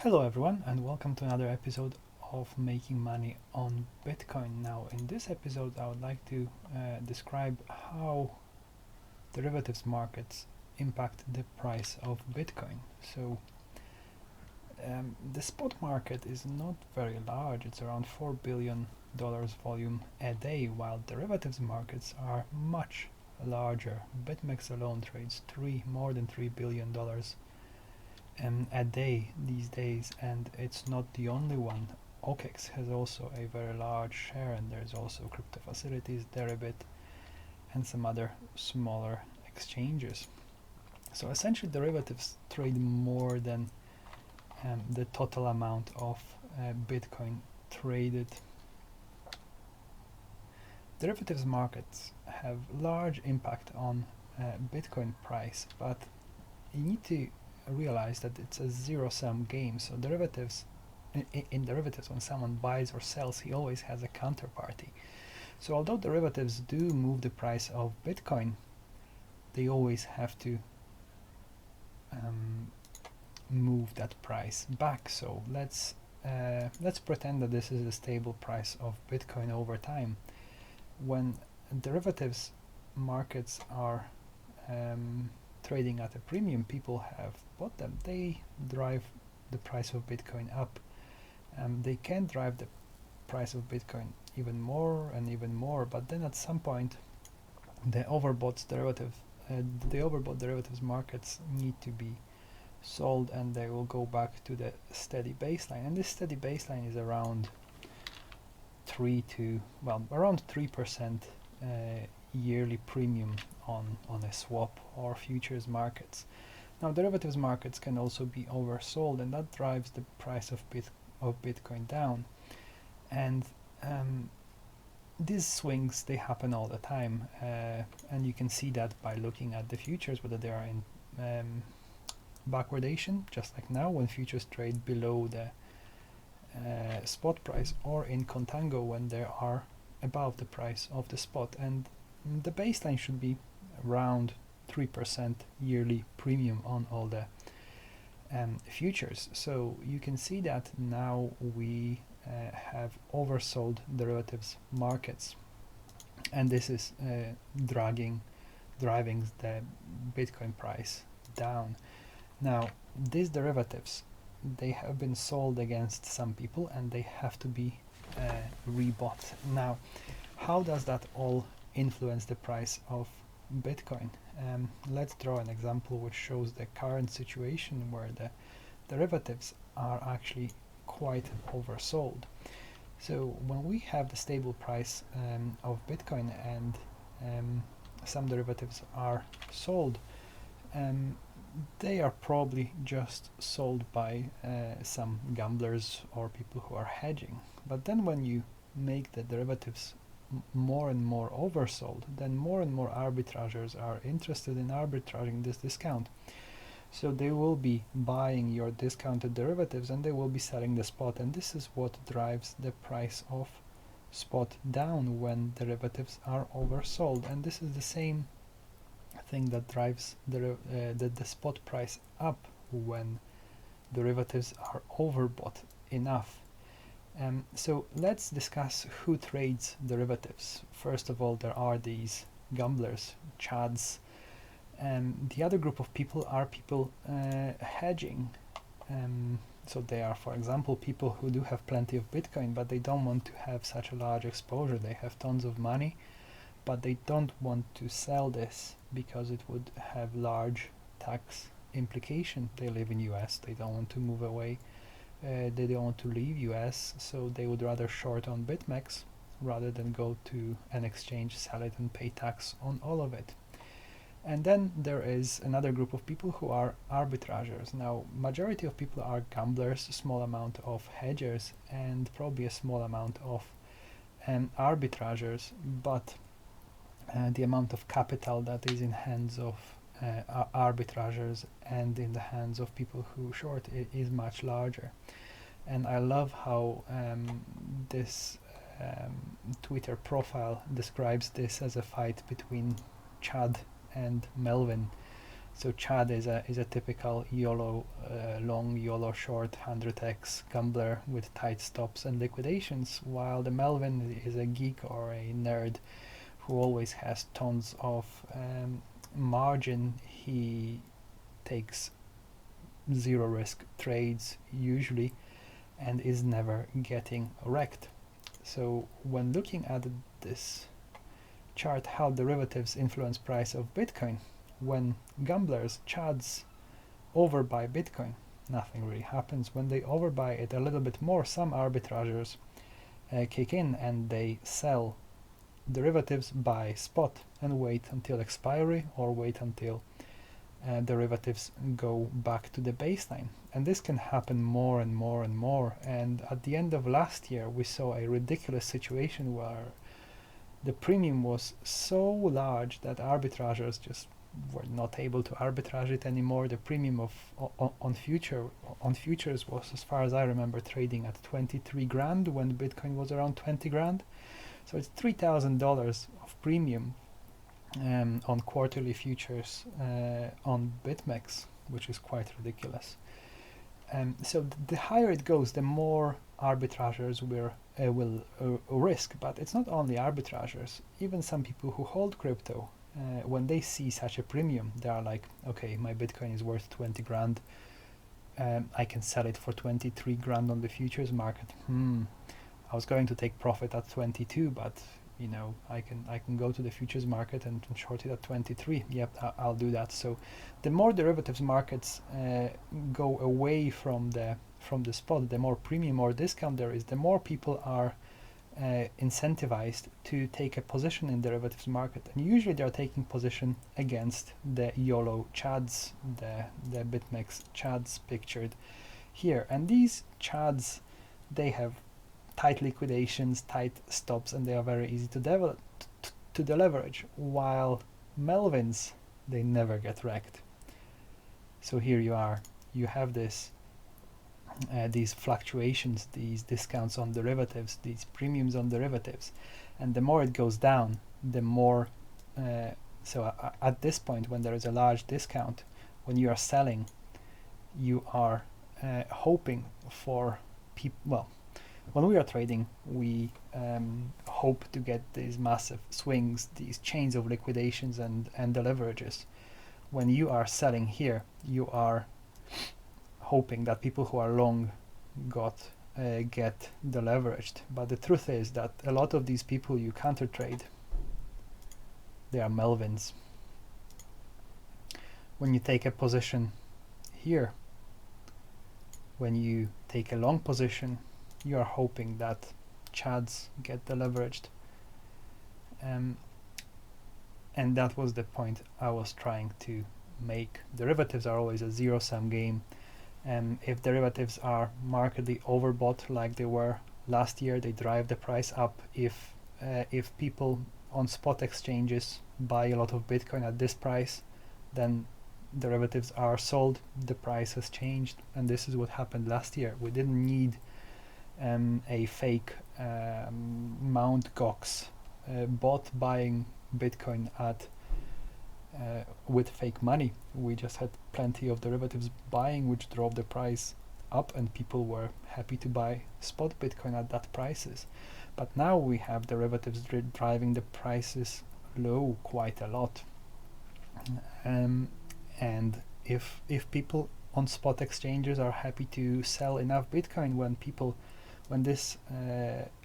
Hello everyone and welcome to another episode of Making Money on Bitcoin. Now in this episode I would like to describe how derivatives markets impact the price of Bitcoin. So the spot market is not very large, it's around $4 billion volume a day, while derivatives markets are much larger. Bitmex alone trades more than $3 billion a day these days, and it's not the only one. OKEX has also a very large share, and there's also crypto facilities, Deribit, and some other smaller exchanges. So essentially derivatives trade more than the total amount of Bitcoin traded. Derivatives markets have large impact on Bitcoin price, but you need to realize that it's a zero-sum game. So derivatives, in derivatives, when someone buys or sells, he always has a counterparty. So although derivatives do move the price of Bitcoin, they always have to move that price back. So let's pretend that this is a stable price of Bitcoin over time. When derivatives markets are trading at a premium, people have bought them, they drive the price of Bitcoin up. They can drive the price of Bitcoin even more and even more, but then at some point the overbought derivatives markets need to be sold, and they will go back to the steady baseline, and this steady baseline is around 3% yearly premium on a swap or futures markets. Now derivatives markets can also be oversold, and that drives the price of Bitcoin down, and these swings, they happen all the time, and you can see that by looking at the futures, whether they are in backwardation, just like now when futures trade below the spot price, or in contango when they are above the price of the spot, and the baseline should be around 3% yearly premium on all the futures. So you can see that now we have oversold derivatives markets, and this is driving the Bitcoin price down. Now these derivatives, they have been sold against some people, and they have to be rebought. Now how does that all influence the price of Bitcoin? Let's draw an example which shows the current situation where the derivatives are actually quite oversold. So when we have the stable price of Bitcoin, and some derivatives are sold, they are probably just sold by some gamblers or people who are hedging. But then when you make the derivatives more and more oversold, then more and more arbitrageurs are interested in arbitraging this discount. So they will be buying your discounted derivatives, and they will be selling the spot, and this is what drives the price of spot down when derivatives are oversold. And this is the same thing that drives the spot price up when derivatives are overbought enough. So let's discuss who trades derivatives. First of all, there are these gamblers, chads. The other group of people are people hedging. So they are, for example, people who do have plenty of Bitcoin, but they don't want to have such a large exposure. They have tons of money, but they don't want to sell this because it would have large tax implication. They live in US, they don't want to move away. They don't want to leave US, so they would rather short on Bitmex rather than go to an exchange, sell it, and pay tax on all of it. And then there is another group of people who are arbitrageurs. Now, majority of people are gamblers, a small amount of hedgers, and probably a small amount of arbitrageurs, but the amount of capital that is in hands of arbitrageurs and in the hands of people who short is much larger. And I love how this Twitter profile describes this as a fight between Chad and Melvin. So Chad is a typical YOLO long, YOLO short 100x gambler with tight stops and liquidations, while the Melvin is a geek or a nerd who always has tons of margin. He takes zero risk trades usually and is never getting wrecked. So when looking at this chart, how derivatives influence price of Bitcoin, when gamblers, chads, overbuy Bitcoin, nothing really happens. When they overbuy it a little bit more, some arbitrageurs kick in and they sell derivatives by spot and wait until expiry or wait until derivatives go back to the baseline. And this can happen more and more and more. And at the end of last year, we saw a ridiculous situation where the premium was so large that arbitrageurs just were not able to arbitrage it anymore. The premium of on futures was, as far as I remember, trading at 23 grand when Bitcoin was around 20 grand. So it's $3,000 of premium on quarterly futures on Bitmex, which is quite ridiculous. So the higher it goes, the more arbitrageurs will risk. But it's not only arbitrageurs. Even some people who hold crypto, when they see such a premium, they are like, okay, my Bitcoin is worth 20 grand. I can sell it for 23 grand on the futures market. I was going to take profit at 22, but you know, I can go to the futures market and short it at 23. Yep, I'll do that. So the more derivatives markets go away from the spot, the more premium or discount there is, the more people are incentivized to take a position in derivatives market. And usually they are taking position against the YOLO chads, the Bitmex chads pictured here. And these chads, they have tight liquidations, tight stops, and they are very easy to leverage, while Melvins, they never get wrecked. So here you have this these fluctuations, these discounts on derivatives, these premiums on derivatives, and the more it goes down, the more so at this point, when there is a large discount, when you are selling, you are hoping for people. When we are trading, we hope to get these massive swings, these chains of liquidations and the leverages. When you are selling here, you are hoping that people who are long get deleveraged. But the truth is that a lot of these people you counter trade, they are Melvins. When you take a position here, when you take a long position, you are hoping that chads get deleveraged. And that was the point I was trying to make. Derivatives are always a zero-sum game. If derivatives are markedly overbought like they were last year, they drive the price up. If people on spot exchanges buy a lot of Bitcoin at this price, then derivatives are sold, the price has changed, and this is what happened last year. We didn't need a fake Mt. Gox bot buying Bitcoin at with fake money. We just had plenty of derivatives buying, which drove the price up, and people were happy to buy spot Bitcoin at that prices. But now we have derivatives driving the prices low quite a lot. And if people on spot exchanges are happy to sell enough Bitcoin, when this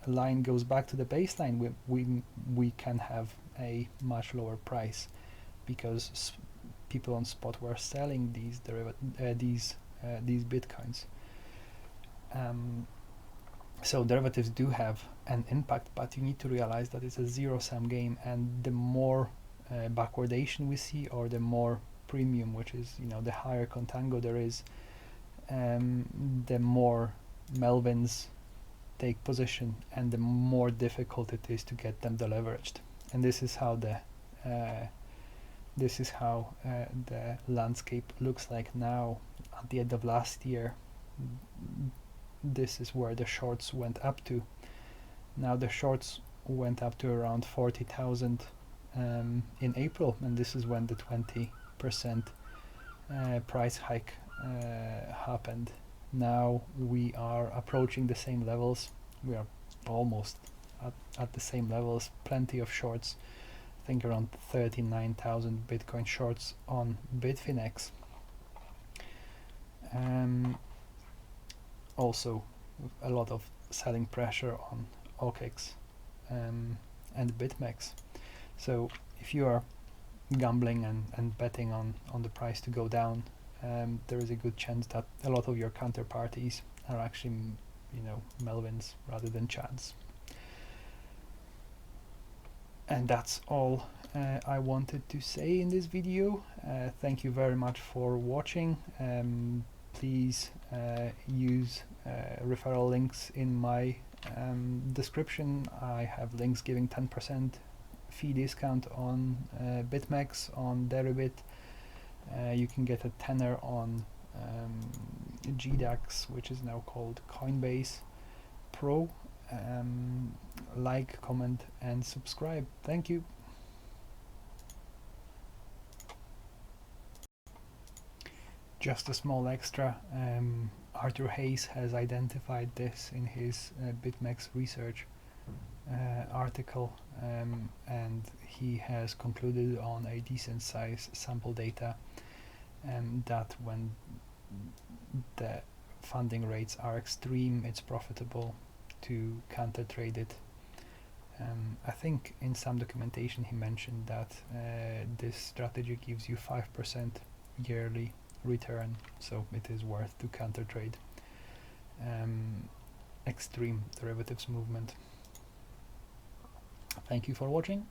line goes back to the baseline, we can have a much lower price, because people on spot were selling these Bitcoins. So derivatives do have an impact, but you need to realize that it's a zero-sum game, and the more backwardation we see, or the more premium, which is the higher contango there is, the more Melvins take position, and the more difficult it is to get them deleveraged. And this is how the landscape looks like now. At the end of last year, this is where the shorts went up to. Now the shorts went up to around 40,000 in April, and this is when the 20% price hike happened. Now we are approaching the same levels. We are almost at the same levels. Plenty of shorts. I think around 39,000 Bitcoin shorts on Bitfinex. Also, a lot of selling pressure on OKEX and Bitmex. So if you are gambling and betting on the price to go down, there is a good chance that a lot of your counterparties are actually, Melvins rather than Chads. And that's all I wanted to say in this video. Thank you very much for watching. Please use referral links in my description. I have links giving 10% fee discount on Bitmex, on Deribit. You can get a tenner on GDAX, which is now called Coinbase Pro. Like, comment, and subscribe. Thank you. Just a small extra. Arthur Hayes has identified this in his Bitmex research article, and he has concluded on a decent size sample data that when the funding rates are extreme, it's profitable to counter trade it. I think in some documentation he mentioned that this strategy gives you 5% yearly return, so it is worth to counter trade extreme derivatives movement. Thank you for watching.